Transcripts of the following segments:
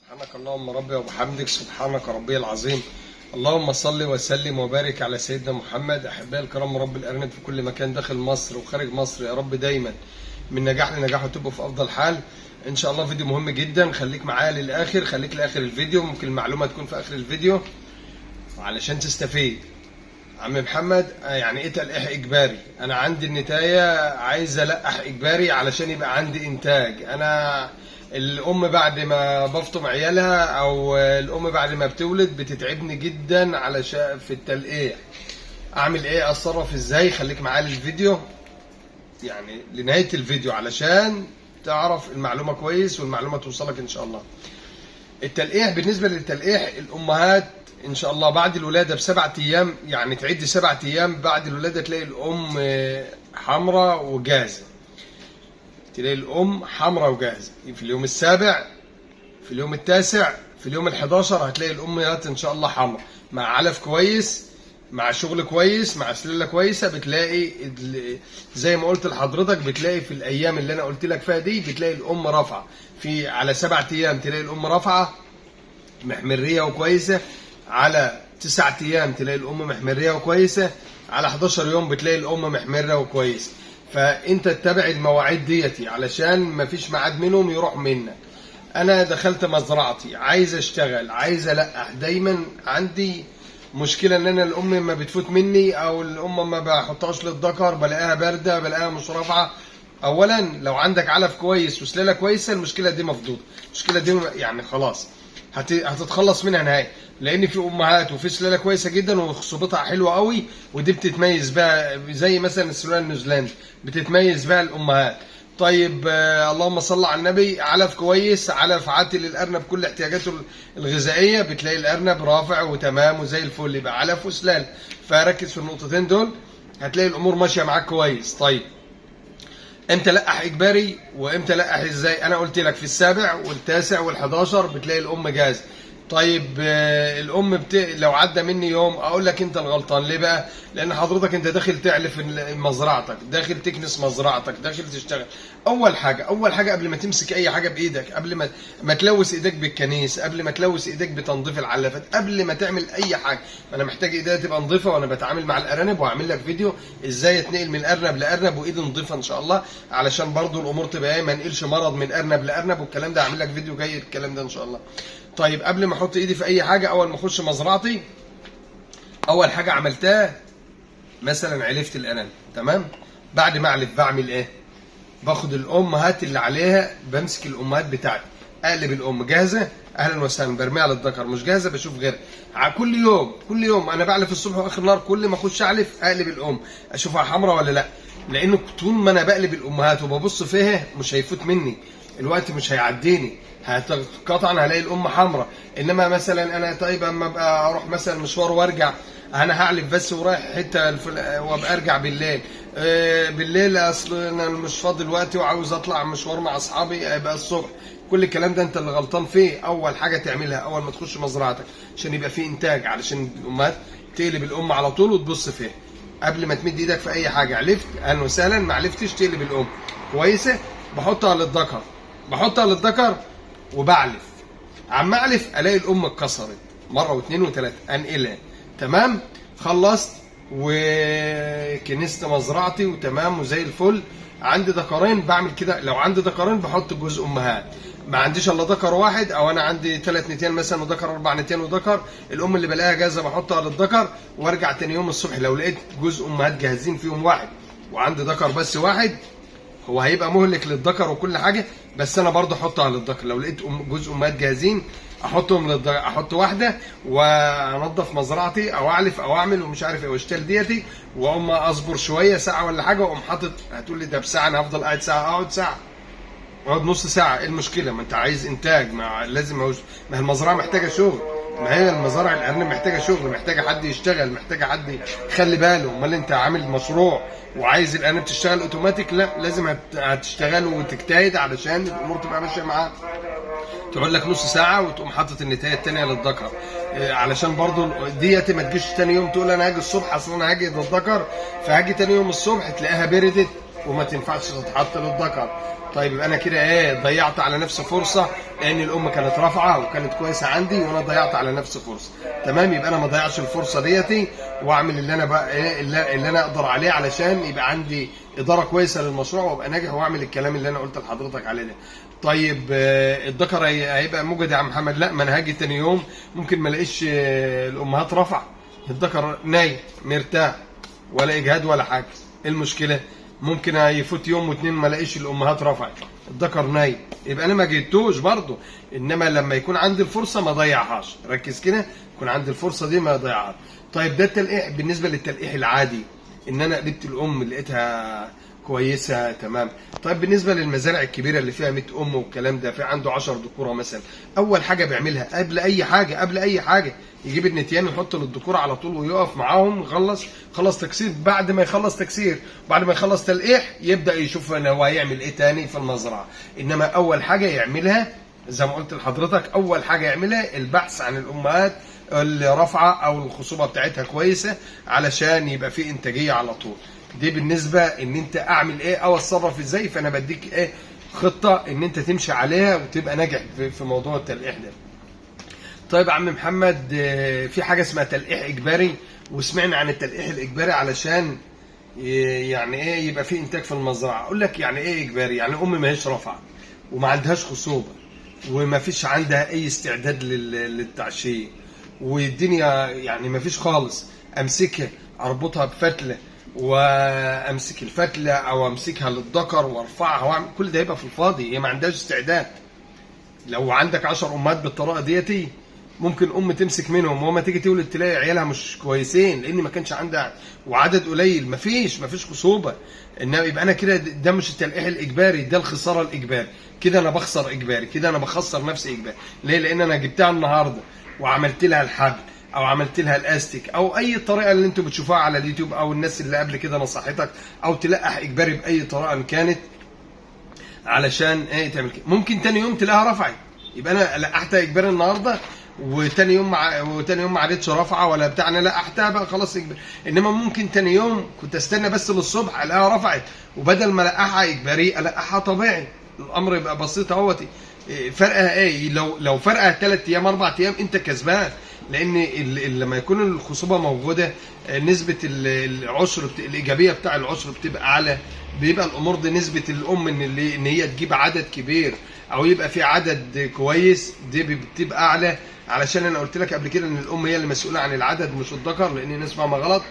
سبحانك اللهم ربي وبحمدك، سبحانك ربي العظيم. اللهم صل وسلم وبارك على سيدنا محمد. احبائي الكرام، رب الارانب في كل مكان داخل مصر وخارج مصر، يا رب دايما من نجاح لنجاح وتبقوا في افضل حال ان شاء الله. فيديو مهم جدا، خليك معايا للاخر، خليك لاخر الفيديو، ممكن المعلومه تكون في اخر الفيديو علشان تستفيد. عم محمد، يعني ايه تلقيح اجباري؟ انا عندي النتايه عايز القح اجباري علشان يبقى عندي انتاج. انا الام بعد ما بفطم عيالها او الام بعد ما بتولد بتتعبني جدا علشان في التلقيح. اعمل ايه؟ اتصرف ازاي؟ خليك معايا للفيديو، يعني لنهايه الفيديو علشان تعرف المعلومه كويس والمعلومه توصلك ان شاء الله. التلقيح، بالنسبه للتلقيح الامهات ان شاء الله بعد الولاده ب7 ايام، يعني تعد 7 ايام بعد الولاده تلاقي الام حمراء وجاهزه. تلاقي الام حمراء وجاهزه في اليوم السابع، في اليوم التاسع، في اليوم ال11 هتلاقي الامهات ان شاء الله حمراء مع علف كويس، مع شغل كويس، مع سلالة كويسه. بتلاقي زي ما قلت لحضرتك، بتلاقي في الايام اللي انا قلت لك فيها دي بتلاقي الام رافعه. في على 7 ايام تلاقي الام رافعه محمريه وكويسه، على 9 ايام تلاقي الام محمريه وكويسه، على 11 يوم بتلاقي الام محمره وكويسه. فانت تتابع المواعيد ديتي علشان مفيش ميعاد منهم يروح منك. انا دخلت مزرعتي عايز اشتغل، عايز القح، دايما عندي مشكله ان انا الام ما بتفوت مني، او الام ما بحطهاش للذكر، بلاقيها بارده، بلاقيها مش رافعه. اولا لو عندك علف كويس وسلاله كويسه المشكله دي مفضوضه، المشكله دي يعني خلاص هتتخلص منها نهائي، لان في امهات وفي سلاله كويسه جدا وخصوبتها حلوه قوي، ودي بتتميز بقى زي مثلا السلاله النيوزيلندي بتتميز بقى الامهات. طيب اللهم صل على النبي، علف كويس، علف عاتي للارنب كل احتياجاته الغذائيه، بتلاقي الارنب رافع وتمام وزي الفل، يبقى علف وسلال. فركز في النقطتين دول هتلاقي الامور ماشيه معاك كويس. طيب امتى لقح اجباري وامتى لقح ازاي؟ انا قلت لك في السابع والتاسع والحداشر بتلاقي الام جاهزه. طيب الام لو عدى مني يوم اقول لك انت الغلطان. ليه بقى؟ لان حضرتك انت داخل تعلف مزرعتك، داخل تكنس مزرعتك، داخل تشتغل. اول حاجه قبل ما تمسك اي حاجه بايدك، قبل ما تلوث ايدك بالكنيس، قبل ما تلوث ايدك بتنظيف العلافات، قبل ما تعمل اي حاجه، انا محتاج ايديا تبقى نظيفه وانا بتعامل مع الارانب. وهعمل لك فيديو ازاي اتنقل من ارنب لارنب وايدي نظيفه ان شاء الله، علشان برضو الامور تبقى ايه، ما انقلش مرض من ارنب لارنب والكلام ده. هعمل لك فيديو جاي الكلام ده ان شاء الله. طيب قبل ما احط ايدي في اي حاجه، اول ما اخش مزرعتي اول حاجه عملتها مثلا علفت الارانب، تمام. بعد ما اعلف بعمل ايه؟ باخد الامهات اللي عليها، بمسك الامهات بتاعتي، اقلب الام جاهزه اهلا وسهلا، برميها للذكر، مش جاهزه بشوف غيرها. كل يوم انا بعلف الصبح واخر النهار، كل ما اخش اعلف اقلب الام اشوفها حمراء ولا لا، لانه طول ما انا بقلب الامهات وببص فيها مش هيفوت مني الوقت، مش هيعديني، قطعا هلاقي الام حمراء. انما مثلا انا طيب اما ابقى اروح مثلا مشوار وارجع، انا هعلف بس ورايح حته وابقى ارجع بالليل اصل انا مش فاضي دلوقتي وعاوز اطلع مشوار مع اصحابي، يبقى الصبح. كل الكلام ده انت اللي غلطان فيه. اول حاجه تعملها اول ما تخش مزرعتك عشان يبقى في انتاج، علشان الامهات تقلب الام على طول وتبص فيها قبل ما تمد ايدك في اي حاجه. علفت اهلا وسهلا، ما علفتش تقلب الام كويسه، بحطها للذكر وبعلف. عم اعلف الاقي الام اتكسرت مره واثنين وثلاثه، انقلها تمام. خلصت وكنست مزرعتي وتمام وزي الفل. عندي ذكرين بعمل كده، لو عندي ذكرين بحط جزء امهات، ما عنديش الا ذكر واحد، او انا عندي 3 نتين مثلا وذكر 4 نتين وذكر، الام اللي بلاقيها جاهزه بحطها للذكر، وارجع تاني يوم الصبح لو لقيت جزء امهات جاهزين فيهم واحد وعندي ذكر بس واحد، هو هيبقى مهلك للذكر وكل حاجه، بس انا برضه احطها للذكر. لو لقيت جزء امهات جاهزين احطهم للذكر، احط واحده وانضف مزرعتي او اعلف او اعمل ومش عارف ايه واشتغل ديتي، واقوم اصبر شويه ساعه ولا حاجه واقوم حاطط. هتقول لي ده بساعه انا هفضل قاعد ساعه؟ اقعد ساعه، اقعد نص ساعه، ايه المشكله؟ ما انت عايز انتاج، ما لازم ما هي المزرعه محتاجه شغل، ما هي المزارع الارنب محتاجه شغل، محتاجه حد يشتغل، محتاجه حد يخلي باله. امال انت عامل مشروع وعايز الارنب تشتغل اوتوماتيك؟ لا، لازم هتشتغل وتجتهد علشان الامور تبقى ماشيه معاك. تقعد لك نص ساعه وتقوم حاطط النتايه الثانيه للذكر، علشان برضو ديت ما تجيش ثاني يوم تقول انا هاجي الصبح، اصل انا هاجي للذكر فهاجي ثاني يوم الصبح تلاقيها بردت وما تنفعش تتحط للذكر. طيب يبقى انا كده ايه؟ ضيعت على نفسي فرصه، لان الام كانت رافعه وكانت كويسه عندي وانا ضيعت على نفسي فرصه. تمام، يبقى انا ما ضيعش الفرصه ديتي، واعمل اللي انا بقى ايه اللي انا اقدر عليه علشان يبقى عندي اداره كويسه للمشروع وابقى ناجح، واعمل الكلام اللي انا قلت لحضرتك عليه ده. طيب الذكر هيبقى موجود يا عم محمد؟ لا، ما انا هاجي تاني يوم ممكن ما الاقيش الامهات رافعه، الذكر نايم مرتاح ولا اجهاد ولا حاجه. ايه المشكله؟ ممكن يفوت يوم واتنين ما الاقيش الامهات رفعت، الذكر نايم، يبقى انا ما جيتوش برضه. انما لما يكون عندي الفرصه ما اضيعهاش، ركز كده، يكون عندي الفرصه دي ما اضيعهاش. طيب ده التلقيح بالنسبه للتلقيح العادي، ان انا قلبت الام لقيتها كويسه تمام. طيب بالنسبه للمزارع الكبيره اللي فيها 100 ام والكلام ده، في عنده 10 ذكوره مثلا، اول حاجه بيعملها قبل اي حاجه يجيب النتيان ويحط للذكور على طول ويقف معاهم، خلص تكسير. بعد ما يخلص تكسير، بعد ما يخلص تلقيح، يبدا يشوف ان هو هيعمل ايه تاني في المزرعه. انما اول حاجه يعملها زي ما قلت لحضرتك، اول حاجه يعملها البحث عن الامهات اللي رافعه او الخصوبه بتاعتها كويسه، علشان يبقى في انتاجيه على طول. دي بالنسبه ان انت اعمل ايه او اتصرف ازاي. فانا بديك ايه خطه ان انت تمشي عليها وتبقى ناجح في موضوع التلقيح ده. طيب يا عم محمد، في حاجه اسمها تلقيح اجباري، وسمعنا عن التلقيح الاجباري علشان يعني ايه يبقى في انتاج في المزرعه. اقول لك يعني ايه اجباري؟ يعني ام ما هيش رافعه وما عندهاش خصوبه وما فيش عندها اي استعداد للتعشيه، والدنيا يعني ما فيش خالص، امسكها اربطها بفتله وامسك الفتله او امسكها للذكر وارفعها واعمل كل ده، يبقى في الفاضي، هي ما عندهاش استعداد. لو عندك 10 امهات بالطريقه ديتي، ممكن ام تمسك منهم وما تيجي تولد تلاقي عيالها مش كويسين، لان ما كانش عندها وعدد قليل، ما فيش خصوبه. انما يبقى انا كده ده مش التلقيح الاجباري، ده الخساره الاجباري. كده انا بخسر اجباري، كده انا بخسر نفسي اجباري. ليه؟ لان انا جبتها النهارده وعملت لها الحبل او عملت لها الاستيك او اي طريقه اللي انتوا بتشوفوها على اليوتيوب او الناس اللي قبل كده نصحتك، او تلقح اجباري باي طريقه ان كانت علشان ايه تعمل كده. ممكن تاني يوم تلاقيها رفعت، يبقى انا لقحتها اجباري النهارده وتاني يوم ما عادتش رافعه ولا بتاع، انا لقحتها بقى خلاص اجباري. انما ممكن تاني يوم كنت استنى بس للصبح الاقيها رفعت، وبدل ما القحها اجباري القحها طبيعي. الامر يبقى بسيط اهوت. فرقها ايه؟ لو فرقها 3 ايام 4 ايام انت كسبان، لان لما يكون الخصوبه موجوده نسبه العشر الايجابيه بتاع العشر بتبقى اعلى، بيبقى الامور دي نسبه الام ان هي تجيب عدد كبير او يبقى في عدد كويس دي بتبقى اعلى. علشان انا قلت لك قبل كده ان الام هي اللي مسؤوله عن العدد مش الذكر، لان الناس فاهمه غلط.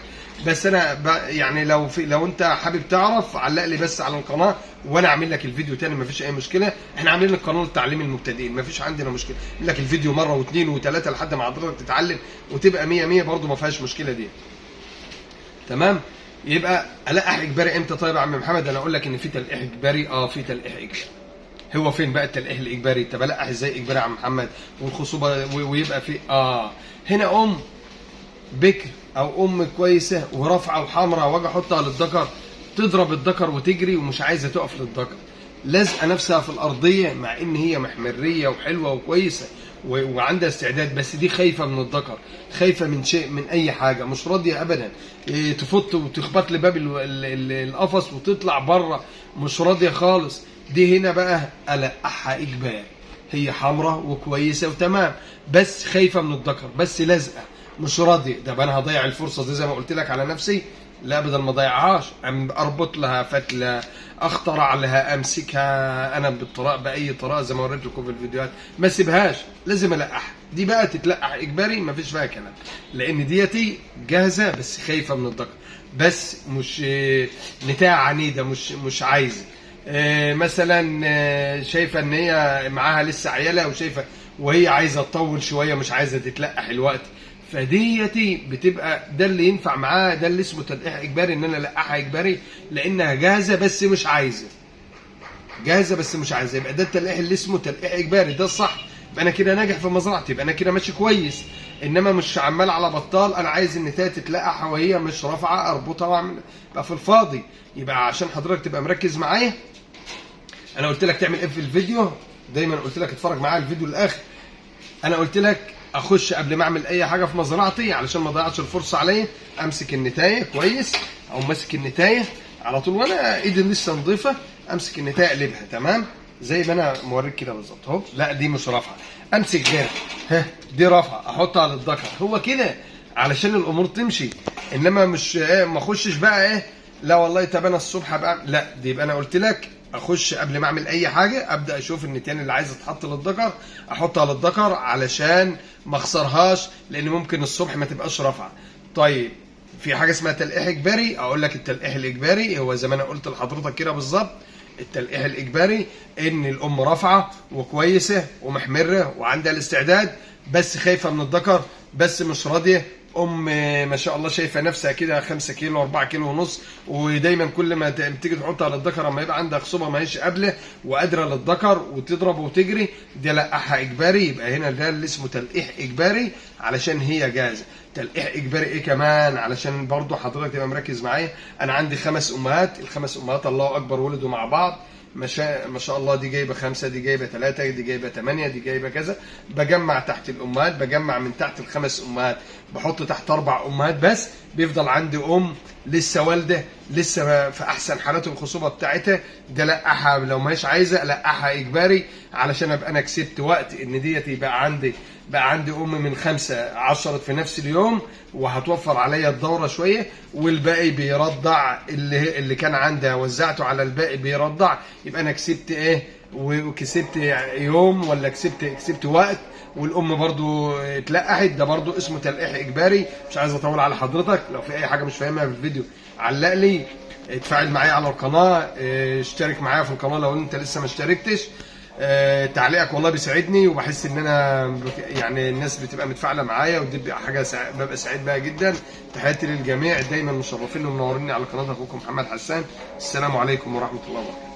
بس انا يعني لو انت حابب تعرف علق لي بس على القناه وانا اعمل لك الفيديو تاني، مفيش اي مشكله. احنا عاملين لك قانون التعليم المبتدئين، مفيش عندنا مشكله، اعمل لك الفيديو مره واثنين وثلاثه لحد ما حضرتك تتعلم وتبقى 100 برضه، ما فيهاش مشكله دي. تمام؟ يبقى القح اجباري امتى؟ طيب يا عم محمد انا اقول لك ان في تلقيح اجباري، في تلقيح اجباري. هو فين بقى التلقيح الاجباري؟ طب القح ازاي اجباري يا عم محمد والخصوبه ويبقى في هنا ام بكر او ام كويسه ورافعه وحمراء واجي احطها للذكر، تضرب الذكر وتجري ومش عايزه تقف للذكر، لازقه نفسها في الارضيه مع ان هي محمريه وحلوه وكويسه وعندها استعداد، بس دي خايفه من الذكر، خايفه من شيء، من اي حاجه، مش راضيه ابدا، تفط وتخبط لباب القفص وتطلع بره، مش راضيه خالص. دي هنا بقى القحها اجباري، هي حمراء وكويسه وتمام بس خايفه من الذكر، بس لازقه مش راضي. ده انا هضيع الفرصه دي زي ما قلت لك على نفسي؟ لا، بدل ما اضيعهاش اربط لها فتله، اخترع لها، امسكها انا بالطريقه باي طريقه زي ما وريت لكم في الفيديوهات، ما اسيبهاش، لازم القحها. دي بقى تتلقح اجباري، ما فيش فيها كلام، لان ديتي جاهزه بس خايفه من الذكر، بس مش نتاع عنيده، مش عايزه. مثلا شايفه ان هي معاها لسه عيالها وهي عايزه تطول شويه، مش عايزه تتلقح الوقت، فديتي بتبقى ده اللي ينفع معاها، ده اللي اسمه تلقيح اجباري، ان انا القحها اجباري لانها جاهزه بس مش عايزه، يبقى ده التلقيح اللي اسمه تلقيح اجباري، ده الصح. يبقى انا كده ناجح في مزرعتي، يبقى انا كده ماشي كويس. انما مش عمال على بطال انا عايز النتايه تتلقح وهي مش رافعه، اربطها واعمل، يبقى في الفاضي. يبقى عشان حضرتك تبقى مركز معايا، انا قلت لك تعمل ايه في الفيديو، دايما قلت لك اتفرج معايا الفيديو للاخر. انا قلت لك اخش قبل ما اعمل اي حاجه في مزرعتي علشان ما اضيعش الفرصه عليا، امسك النتايه كويس، او ماسك النتايه على طول وانا ايدي لسه نظيفه امسك النتايه اقلبها تمام زي ما انا موريك كده بالظبط اهو. لا دي مش رافعه، امسك غيرها، ها دي رافعه احطها على الذكر. هو كده علشان الامور تمشي، انما مش ما اخشش بقى لا والله طب انا الصبح بقى لا. دي يبقى انا قلت لك اخش قبل ما اعمل اي حاجه ابدا اشوف النتيان اللي عايزه تتحط للذكر احطها للذكر علشان ما اخسرهاش، لان ممكن الصبح ما تبقاش رافعه. طيب في حاجه اسمها تلقيح اجباري. اقول لك التلقيح الاجباري هو زي ما انا قلت لحضرتك كده بالظبط. التلقيح الاجباري ان الام رافعه وكويسه ومحمره وعندها الاستعداد، بس خايفه من الذكر، بس مش راضيه. ما شاء الله شايفه نفسها كده 5 كيلو 4 كيلو ونص، ودايما كل ما تيجي تحطها على الذكر اما يبقى عندها خصوبه ما هيش قابله وقادره للذكر وتضرب وتجري، دي لقحها اجباري. يبقى هنا ده اللي اسمه تلقيح اجباري علشان هي جاهزه. تلقيح اجباري ايه كمان علشان برضو حضرتك تبقى مركز معايا. انا عندي 5 امهات، ال5 امهات الله اكبر ولدوا مع بعض ما شاء الله، دي جايبه 5، دي جايبه 3، دي جايبه 8، دي جايبه كذا. بجمع تحت الامهات، بجمع من تحت ال5 امهات، بحط تحت 4 امهات بس، بيفضل عندي لسه والده لسه في احسن حالات الخصوبه بتاعتها. ده لقحها لو ماهيش عايزه لقحها اجباري علشان ابقى انا كسبت وقت ان ديت يبقى عندي من 5 10 في نفس اليوم، وهتوفر عليا الدوره شويه، والباقي بيرضع اللي كان عندها وزعته على الباقي بيرضع. يبقى انا كسبت وكسبت يوم ولا كسبت وقت، والام برضو اتلقحت. ده برضو اسمه تلقيح اجباري. مش عايز اطول على حضرتك، لو في اي حاجه مش فاهمها في الفيديو علق لي، اتفاعل معايا على القناه، اشترك معايا في القناه لو انت لسه ما اشتركتش. تعليقك والله بيساعدني، وبحس ان انا يعني الناس بتبقى متفاعله معايا، ودي بتبقى حاجه ببقى سعيد بها جدا. تحياتي للجميع، دايما مشرفين ومنوريني على قناه اخوكم محمد حسان. السلام عليكم ورحمه الله وبركاته.